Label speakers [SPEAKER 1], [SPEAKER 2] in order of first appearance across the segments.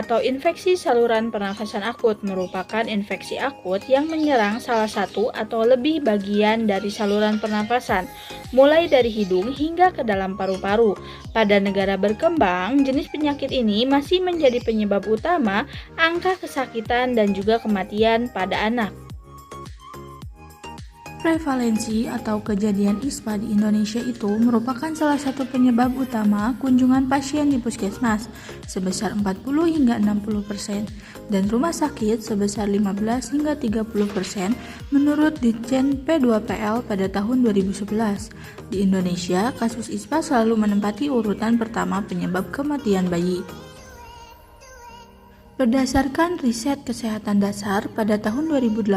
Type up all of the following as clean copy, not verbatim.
[SPEAKER 1] atau infeksi saluran pernafasan akut merupakan infeksi akut yang menyerang salah satu atau lebih bagian dari saluran pernafasan, mulai dari hidung hingga ke dalam paru-paru. Pada negara berkembang, jenis penyakit ini masih menjadi penyebab utama angka kesakitan dan juga kematian pada anak.
[SPEAKER 2] Prevalensi atau kejadian ISPA di Indonesia itu merupakan salah satu penyebab utama kunjungan pasien di puskesmas sebesar 40 hingga 60% dan rumah sakit sebesar 15 hingga 30% menurut Ditjen P2PL pada tahun 2011. Di Indonesia, kasus ISPA selalu menempati urutan pertama penyebab kematian bayi. Berdasarkan riset kesehatan dasar pada tahun 2018,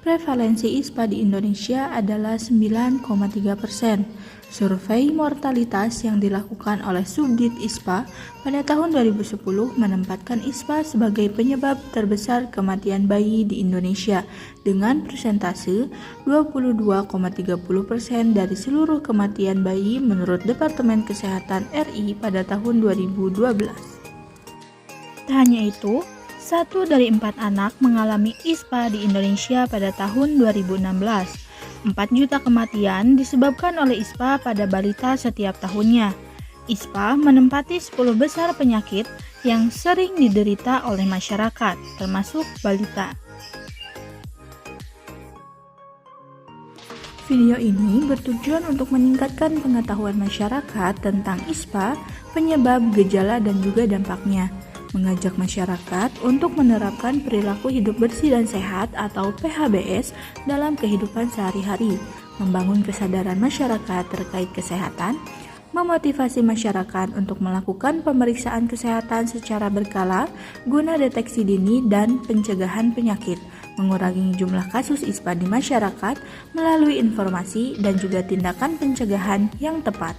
[SPEAKER 2] prevalensi ISPA di Indonesia adalah 9,3%. Survei mortalitas yang dilakukan oleh Subdit ISPA pada tahun 2010 menempatkan ISPA sebagai penyebab terbesar kematian bayi di Indonesia dengan persentase 22,30% dari seluruh kematian bayi menurut Departemen Kesehatan RI pada tahun 2012.
[SPEAKER 1] Tak hanya itu, 1 dari 4 anak mengalami ISPA di Indonesia pada tahun 2016. 4 juta kematian disebabkan oleh ISPA pada balita setiap tahunnya. ISPA menempati 10 besar penyakit yang sering diderita oleh masyarakat, termasuk balita.
[SPEAKER 2] Video ini bertujuan untuk meningkatkan pengetahuan masyarakat tentang ISPA, penyebab, gejala, dan juga dampaknya. Mengajak masyarakat untuk menerapkan perilaku hidup bersih dan sehat atau PHBS dalam kehidupan sehari-hari, membangun kesadaran masyarakat terkait kesehatan, memotivasi masyarakat untuk melakukan pemeriksaan kesehatan secara berkala guna deteksi dini dan pencegahan penyakit, mengurangi jumlah kasus ISPA di masyarakat melalui informasi dan juga tindakan pencegahan yang tepat.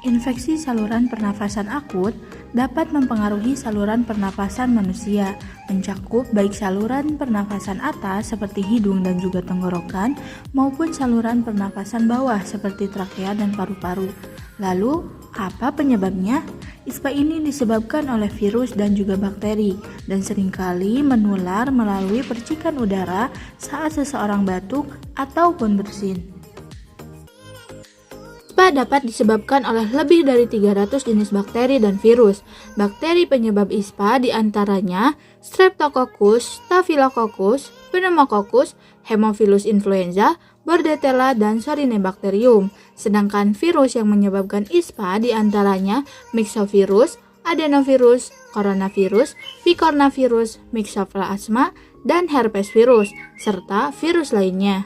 [SPEAKER 2] Infeksi saluran pernafasan akut dapat mempengaruhi saluran pernafasan manusia, mencakup baik saluran pernafasan atas seperti hidung dan juga tenggorokan, maupun saluran pernafasan bawah seperti trakea dan paru-paru. Lalu, apa penyebabnya? ISPA ini disebabkan oleh virus dan juga bakteri, dan seringkali menular melalui percikan udara saat seseorang batuk ataupun bersin. ISPA dapat disebabkan oleh lebih dari 300 jenis bakteri dan virus. Bakteri penyebab ISPA diantaranya Streptococcus, Staphylococcus, Pneumococcus, Haemophilus influenza, Bordetella, dan Sorinebacterium. Sedangkan virus yang menyebabkan ISPA diantaranya Myxovirus, Adenovirus, Coronavirus, Picornavirus, Myxoplasma, dan Herpes virus, serta virus lainnya.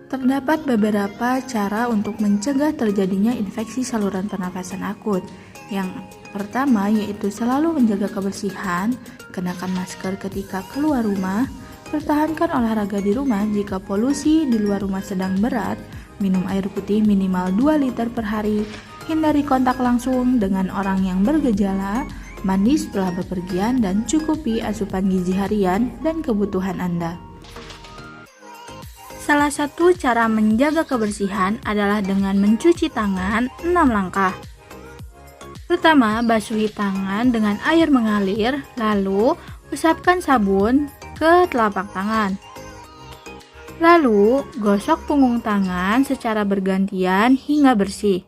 [SPEAKER 2] Terdapat beberapa cara untuk mencegah terjadinya infeksi saluran pernafasan akut. Yang pertama yaitu selalu menjaga kebersihan, kenakan masker ketika keluar rumah, pertahankan olahraga di rumah jika polusi di luar rumah sedang berat, minum air putih minimal 2 liter per hari, hindari kontak langsung dengan orang yang bergejala, mandi setelah bepergian, dan cukupi asupan gizi harian dan kebutuhan Anda.
[SPEAKER 1] Salah satu cara menjaga kebersihan adalah dengan mencuci tangan 6 langkah. Pertama, basuhi tangan dengan air mengalir, lalu usapkan sabun ke telapak tangan. Lalu, gosok punggung tangan secara bergantian hingga bersih.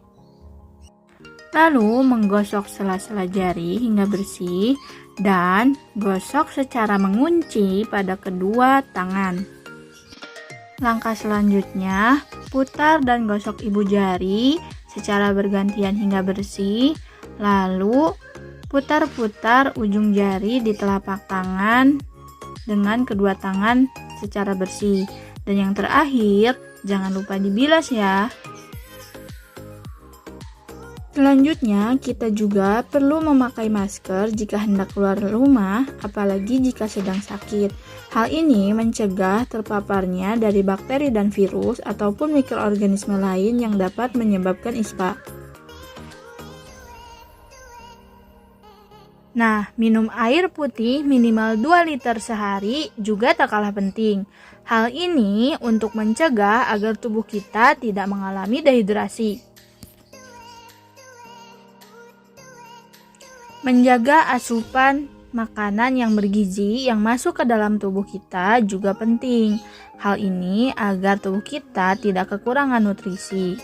[SPEAKER 1] Lalu, menggosok sela-sela jari hingga bersih dan gosok secara mengunci pada kedua tangan. Langkah selanjutnya, putar dan gosok ibu jari secara bergantian hingga bersih, lalu putar-putar ujung jari di telapak tangan dengan kedua tangan secara bersih. Dan yang terakhir, jangan lupa dibilas ya. Selanjutnya, kita juga perlu memakai masker jika hendak keluar rumah, apalagi jika sedang sakit. Hal ini mencegah terpaparnya dari bakteri dan virus ataupun mikroorganisme lain yang dapat menyebabkan ISPA. Nah, minum air putih minimal 2 liter sehari juga tak kalah penting. Hal ini untuk mencegah agar tubuh kita tidak mengalami dehidrasi. Menjaga asupan makanan yang bergizi yang masuk ke dalam tubuh kita juga penting. Hal ini agar tubuh kita tidak kekurangan nutrisi.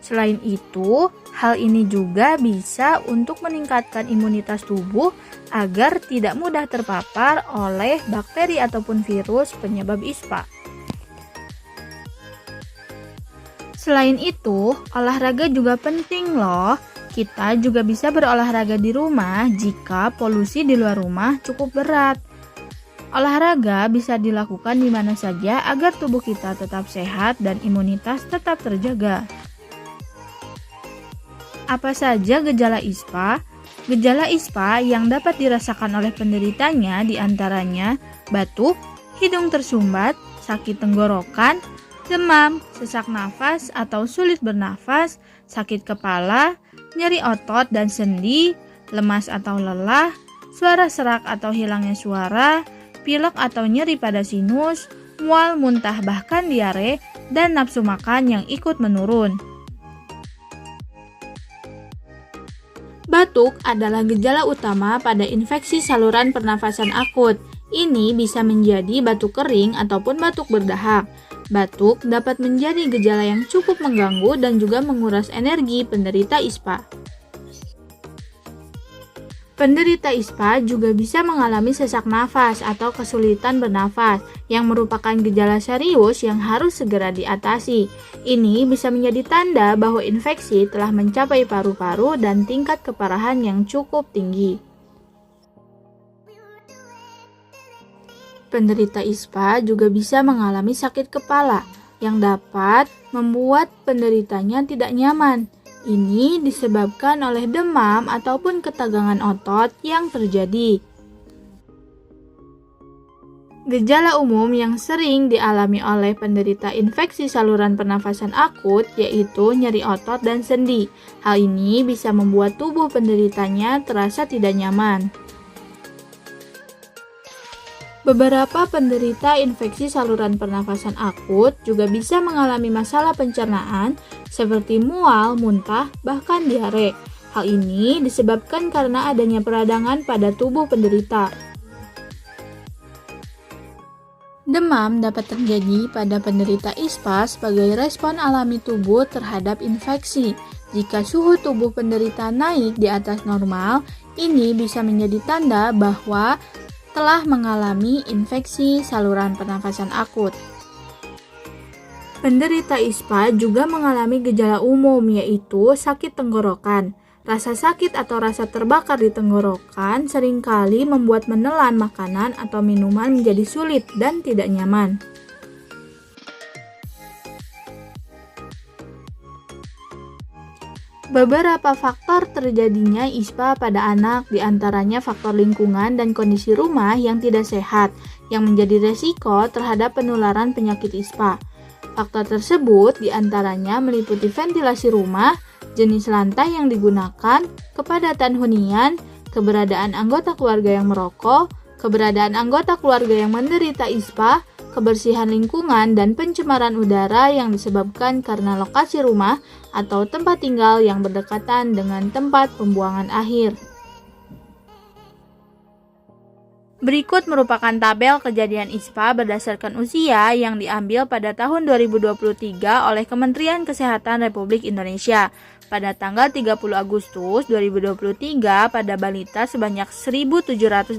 [SPEAKER 1] Selain itu, hal ini juga bisa untuk meningkatkan imunitas tubuh agar tidak mudah terpapar oleh bakteri ataupun virus penyebab ISPA. Selain itu, olahraga juga penting loh. Kita juga bisa berolahraga di rumah jika polusi di luar rumah cukup berat. Olahraga bisa dilakukan di mana saja agar tubuh kita tetap sehat dan imunitas tetap terjaga. Apa saja gejala ISPA? Gejala ISPA yang dapat dirasakan oleh penderitanya diantaranya batuk, hidung tersumbat, sakit tenggorokan, demam, sesak nafas atau sulit bernafas, sakit kepala, nyeri otot dan sendi, lemas atau lelah, suara serak atau hilangnya suara, pilek atau nyeri pada sinus, mual, muntah bahkan diare, dan nafsu makan yang ikut menurun. Batuk adalah gejala utama pada infeksi saluran pernafasan akut. Ini bisa menjadi batuk kering ataupun batuk berdahak. Batuk dapat menjadi gejala yang cukup mengganggu dan juga menguras energi penderita ISPA. Penderita ISPA juga bisa mengalami sesak nafas atau kesulitan bernafas yang merupakan gejala serius yang harus segera diatasi. Ini bisa menjadi tanda bahwa infeksi telah mencapai paru-paru dan tingkat keparahan yang cukup tinggi. Penderita ISPA juga bisa mengalami sakit kepala yang dapat membuat penderitanya tidak nyaman. Ini disebabkan oleh demam ataupun ketegangan otot yang terjadi. Gejala umum yang sering dialami oleh penderita infeksi saluran pernafasan akut yaitu nyeri otot dan sendi. Hal ini bisa membuat tubuh penderitanya terasa tidak nyaman. Beberapa penderita infeksi saluran pernafasan akut juga bisa mengalami masalah pencernaan seperti mual, muntah, bahkan diare. Hal ini disebabkan karena adanya peradangan pada tubuh penderita. Demam dapat terjadi pada penderita ISPA sebagai respon alami tubuh terhadap infeksi. Jika suhu tubuh penderita naik di atas normal, ini bisa menjadi tanda bahwa telah mengalami infeksi saluran pernafasan akut. Penderita ISPA juga mengalami gejala umum yaitu sakit tenggorokan. Rasa sakit atau rasa terbakar di tenggorokan seringkali membuat menelan makanan atau minuman menjadi sulit dan tidak nyaman. Beberapa faktor terjadinya ISPA pada anak diantaranya faktor lingkungan dan kondisi rumah yang tidak sehat yang menjadi resiko terhadap penularan penyakit ISPA. Faktor tersebut diantaranya meliputi ventilasi rumah, jenis lantai yang digunakan, kepadatan hunian, keberadaan anggota keluarga yang merokok, keberadaan anggota keluarga yang menderita ISPA, kebersihan lingkungan dan pencemaran udara yang disebabkan karena lokasi rumah atau tempat tinggal yang berdekatan dengan tempat pembuangan akhir. Berikut merupakan tabel kejadian ISPA berdasarkan usia yang diambil pada tahun 2023 oleh Kementerian Kesehatan Republik Indonesia. Pada tanggal 30 Agustus 2023 pada balita sebanyak 1.785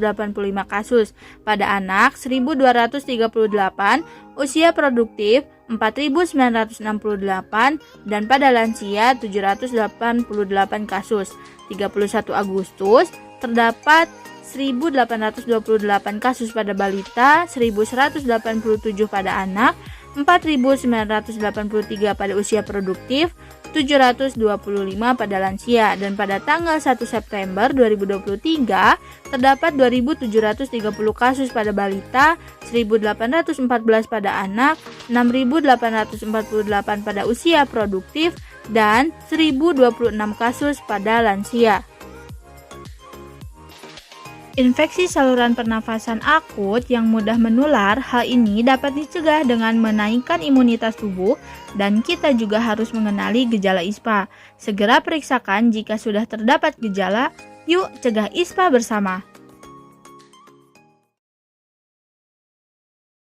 [SPEAKER 1] kasus, pada anak 1.238, usia produktif 4.968, dan pada lansia 788 kasus. 31 Agustus terdapat 1.828 kasus pada balita, 1.187 pada anak, 4.983 pada usia produktif, 725 pada lansia, dan pada tanggal 1 September 2023 terdapat 2.730 kasus pada balita, 1.814 pada anak, 6.848 pada usia produktif, dan 1.026 kasus pada lansia. Infeksi saluran pernafasan akut yang mudah menular, hal ini dapat dicegah dengan menaikkan imunitas tubuh dan kita juga harus mengenali gejala ISPA. Segera periksakan jika sudah terdapat gejala Yuk cegah ISPA bersama.